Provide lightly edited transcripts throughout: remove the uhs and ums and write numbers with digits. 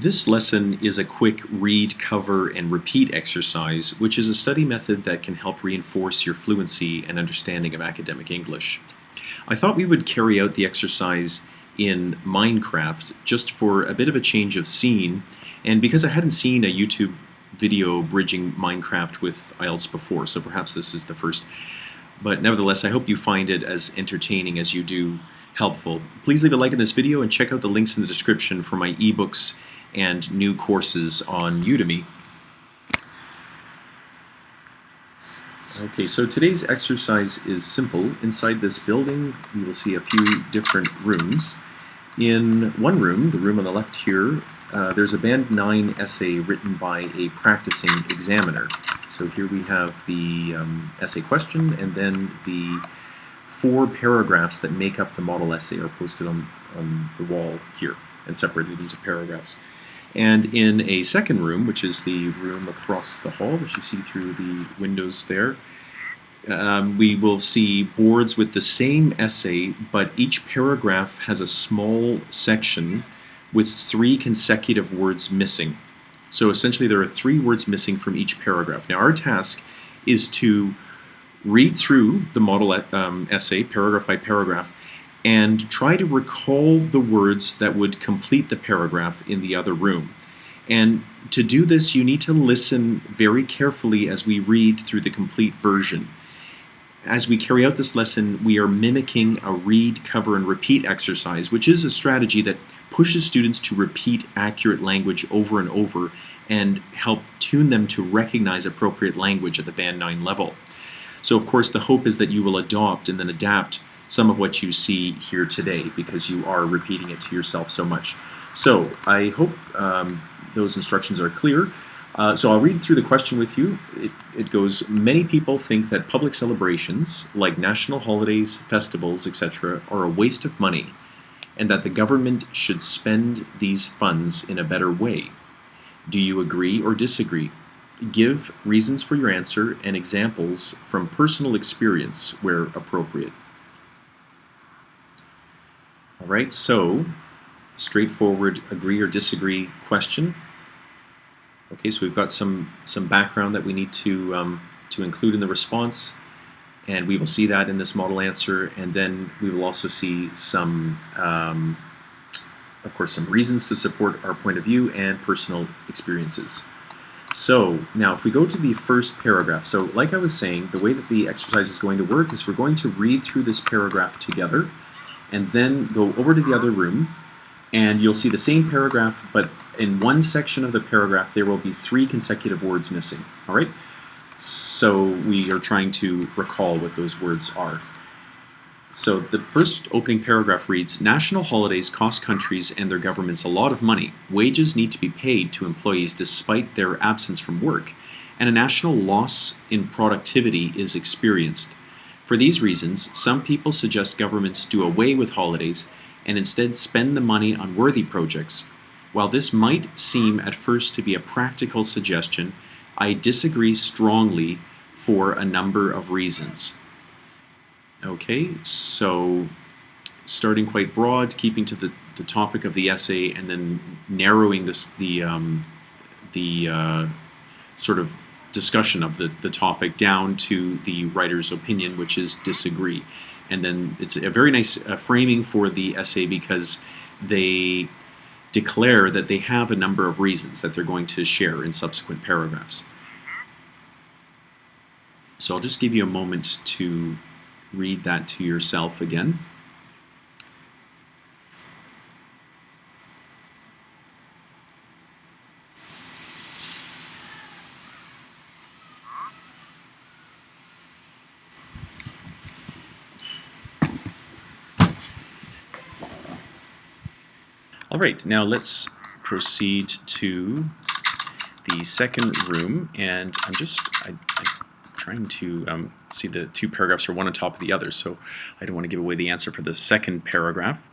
This lesson is a quick read, cover, and repeat exercise, which is a study method that can help reinforce your fluency and understanding of academic English. I thought we would carry out the exercise in Minecraft just for a bit of a change of scene, and because I hadn't seen a YouTube video bridging Minecraft with IELTS before, so perhaps this is the first. But nevertheless, I hope you find it as entertaining as you do helpful. Please leave a like in this video and check out the links in the description for my ebooks and new courses on Udemy. Okay, so today's exercise is simple. Inside this building, you will see a few different rooms. In one room, the room on the left here, there's a Band 9 essay written by a practicing examiner. So here we have the essay question, and then the 4 paragraphs that make up the model essay are posted on the wall here and separated into paragraphs. And in a second room, which is the room across the hall, which you see through the windows there, we will see boards with the same essay, but each paragraph has a small section with 3 consecutive words missing. So essentially there are 3 words missing from each paragraph. Now our task is to read through the model essay, paragraph by paragraph, and try to recall the words that would complete the paragraph in the other room. And to do this, you need to listen very carefully as we read through the complete version. As we carry out this lesson, we are mimicking a read, cover, and repeat exercise, which is a strategy that pushes students to repeat accurate language over and over and help tune them to recognize appropriate language at the Band 9 level. So of course the hope is that you will adopt and then adapt some of what you see here today because you are repeating it to yourself so much. So I hope those instructions are clear. So I'll read through the question with you. It goes, many people think that public celebrations like national holidays, festivals, etc. are a waste of money and that the government should spend these funds in a better way. Do you agree or disagree? Give reasons for your answer and examples from personal experience where appropriate. All right, so straightforward agree or disagree question. Okay, so we've got some background that we need to include in the response, and we will see that in this model answer, and then we will also see some, of course, some reasons to support our point of view and personal experiences. So now if we go to the first paragraph, so like I was saying, the way that the exercise is going to work is we're going to read through this paragraph together and then go over to the other room, and you'll see the same paragraph, but in one section of the paragraph there will be 3 consecutive words missing. All right, so we are trying to recall what those words are. So the first opening paragraph reads, national holidays cost countries and their governments a lot of money. Wages need to be paid to employees despite their absence from work, and a national loss in productivity is experienced. For these reasons, some people suggest governments do away with holidays and instead spend the money on worthy projects. While this might seem at first to be a practical suggestion, I disagree strongly for a number of reasons. Okay, so starting quite broad, keeping to the topic of the essay, and then narrowing this the sort of discussion of the topic down to the writer's opinion, which is disagree. And then it's a very nice framing for the essay because they declare that they have a number of reasons that they're going to share in subsequent paragraphs. So I'll just give you a moment to read that to yourself again. All right, now let's proceed to the second room, and I'm trying to see the 2 paragraphs are one on top of the other, so I don't want to give away the answer for the second paragraph.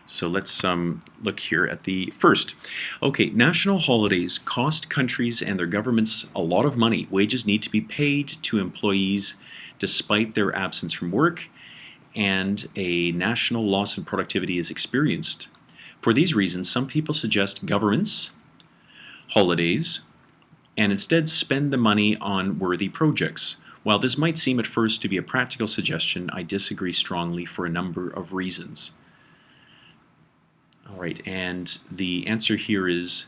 So let's look here at the first. Okay, national holidays cost countries and their governments a lot of money. Wages need to be paid to employees despite their absence from work, and a national loss in productivity is experienced. For these reasons, some people suggest governments holidays and instead spend the money on worthy projects. While this might seem at first to be a practical suggestion, I disagree strongly for a number of reasons. All right, and the answer here is,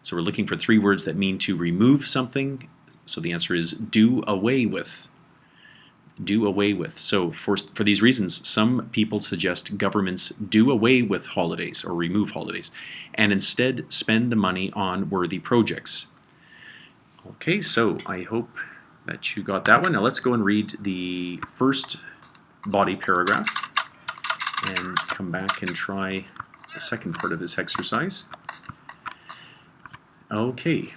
so we're looking for 3 words that mean to remove something. So the answer is do away with. Do away with. So for these reasons, some people suggest governments do away with holidays or remove holidays and instead spend the money on worthy projects. Okay, so I hope that you got that one. Now let's go and read the first body paragraph and come back and try the second part of this exercise. Okay,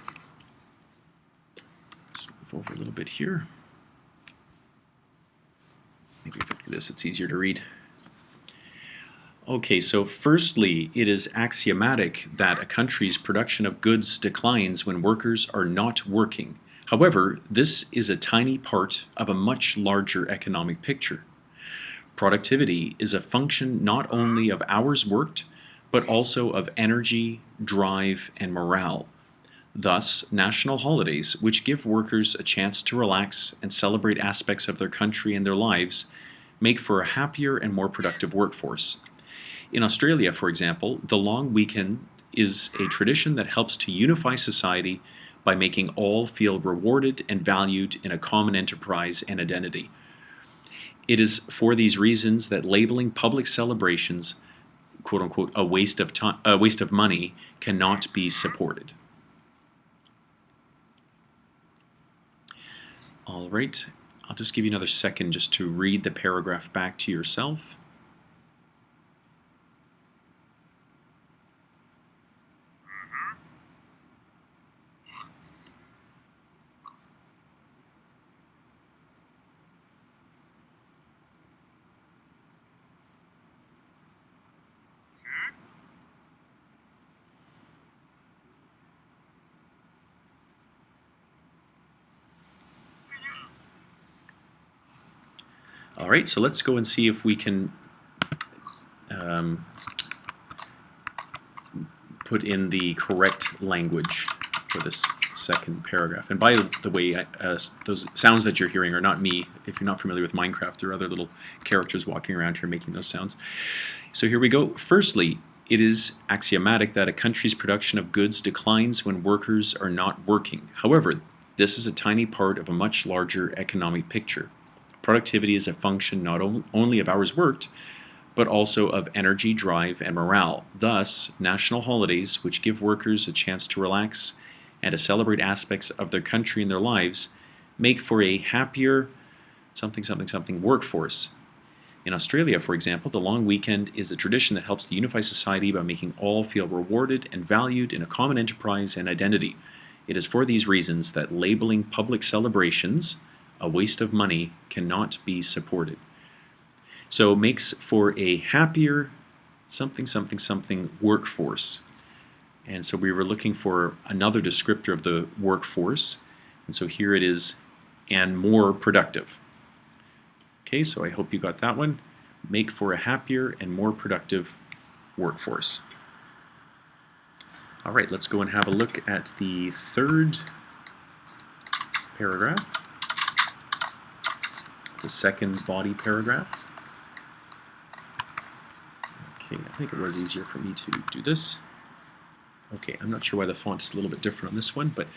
let's move over a little bit here. Maybe if I do this, it's easier to read. Okay, so firstly, it is axiomatic that a country's production of goods declines when workers are not working. However, this is a tiny part of a much larger economic picture. Productivity is a function not only of hours worked, but also of energy, drive, and morale. Thus, national holidays, which give workers a chance to relax and celebrate aspects of their country and their lives, make for a happier and more productive workforce. In Australia, for example, the long weekend is a tradition that helps to unify society by making all feel rewarded and valued in a common enterprise and identity. It is for these reasons that labeling public celebrations, quote unquote, a waste of money, cannot be supported. All right, I'll just give you another second just to read the paragraph back to yourself. All right, so let's go and see if we can put in the correct language for this second paragraph. And by the way, those sounds that you're hearing are not me. If you're not familiar with Minecraft, there are other little characters walking around here making those sounds. So here we go. Firstly, it is axiomatic that a country's production of goods declines when workers are not working. However, this is a tiny part of a much larger economic picture. Productivity is a function not only of hours worked, but also of energy, drive, and morale. Thus, national holidays, which give workers a chance to relax and to celebrate aspects of their country and their lives, make for a happier something workforce. In Australia, for example, the long weekend is a tradition that helps to unify society by making all feel rewarded and valued in a common enterprise and identity. It is for these reasons that labeling public celebrations a waste of money cannot be supported. So it makes for a happier something workforce. And so we were looking for another descriptor of the workforce. And so here it is, and more productive. Okay, so I hope you got that one. Make for a happier and more productive workforce. All right, let's go and have a look at the third paragraph, the second body paragraph. Okay, I think it was easier for me to do this. Okay, I'm not sure why the font is a little bit different on this one, but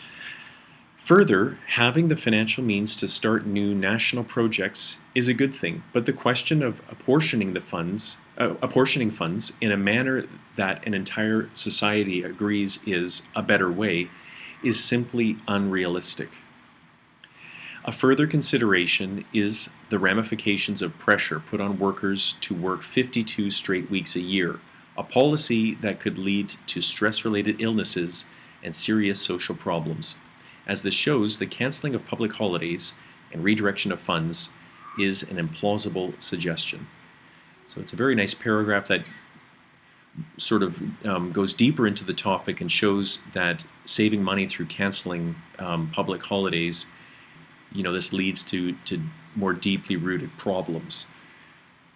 further, having the financial means to start new national projects is a good thing, but the question of apportioning funds in a manner that an entire society agrees is a better way is simply unrealistic. A further consideration is the ramifications of pressure put on workers to work 52 straight weeks a year, a policy that could lead to stress-related illnesses and serious social problems. As this shows, the canceling of public holidays and redirection of funds is an implausible suggestion. So it's a very nice paragraph that sort of goes deeper into the topic and shows that saving money through canceling public holidays, this leads to more deeply rooted problems,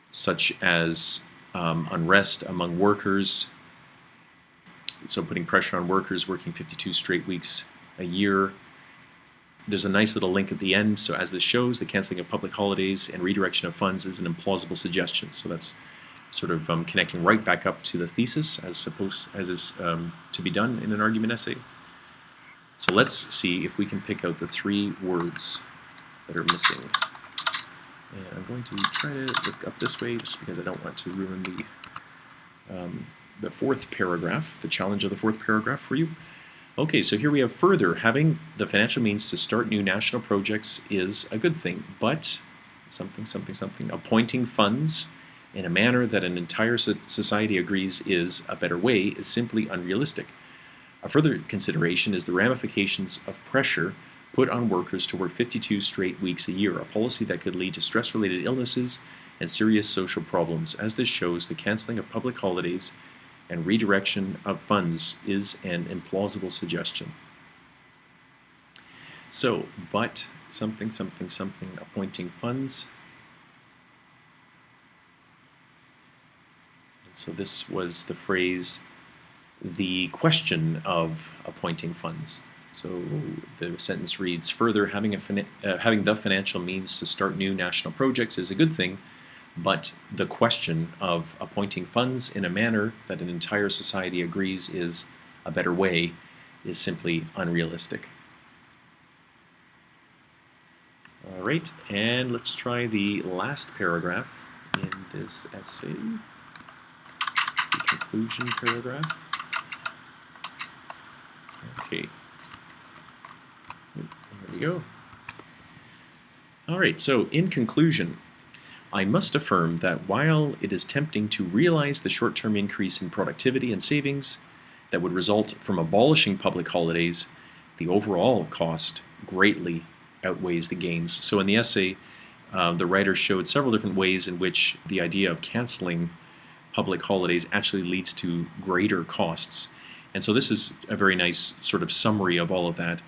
such as unrest among workers, so putting pressure on workers working 52 straight weeks a year. There's a nice little link at the end. So as this shows, the canceling of public holidays and redirection of funds is an implausible suggestion. So that's sort of connecting right back up to the thesis as is to be done in an argument essay. So let's see if we can pick out the 3 words that are missing. And I'm going to try to look up this way just because I don't want to ruin the 4th paragraph, the challenge of the 4th paragraph for you. Okay, so here we have further. Having the financial means to start new national projects is a good thing, but something, appointing funds in a manner that an entire society agrees is a better way is simply unrealistic. A further consideration is the ramifications of pressure put on workers to work 52 straight weeks a year, a policy that could lead to stress-related illnesses and serious social problems. As this shows, the canceling of public holidays and redirection of funds is an implausible suggestion. So, but something, appointing funds. So this was the phrase, the question of appointing funds. So the sentence reads, further, having the financial means to start new national projects is a good thing, but the question of appointing funds in a manner that an entire society agrees is a better way is simply unrealistic. All right, and let's try the last paragraph in this essay, the conclusion paragraph. Okay. There we go. All right, so in conclusion, I must affirm that while it is tempting to realize the short-term increase in productivity and savings that would result from abolishing public holidays, the overall cost greatly outweighs the gains. So in the essay, the writer showed several different ways in which the idea of canceling public holidays actually leads to greater costs. And so this is a very nice sort of summary of all of that,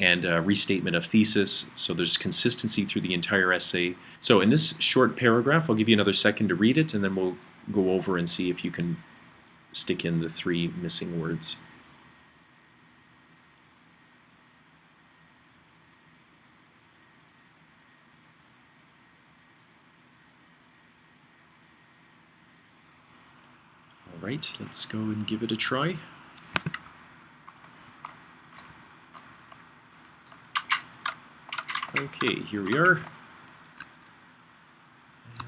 and a restatement of thesis, so there's consistency through the entire essay. So in this short paragraph, I'll give you another second to read it, and then we'll go over and see if you can stick in the 3 missing words. All right, let's go and give it a try. Okay, here we are.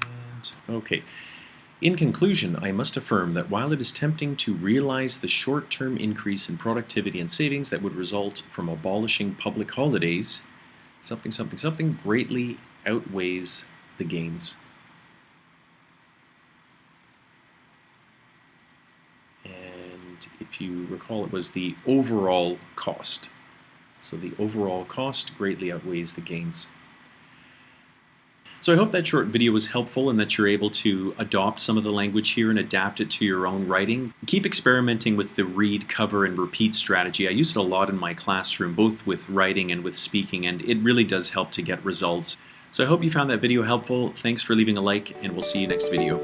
And okay. In conclusion, I must affirm that while it is tempting to realize the short-term increase in productivity and savings that would result from abolishing public holidays, something greatly outweighs the gains. And if you recall, it was the overall cost. So the overall cost greatly outweighs the gains. So I hope that short video was helpful and that you're able to adopt some of the language here and adapt it to your own writing. Keep experimenting with the read, cover, and repeat strategy. I use it a lot in my classroom, both with writing and with speaking, and it really does help to get results. So I hope you found that video helpful. Thanks for leaving a like, and we'll see you next video.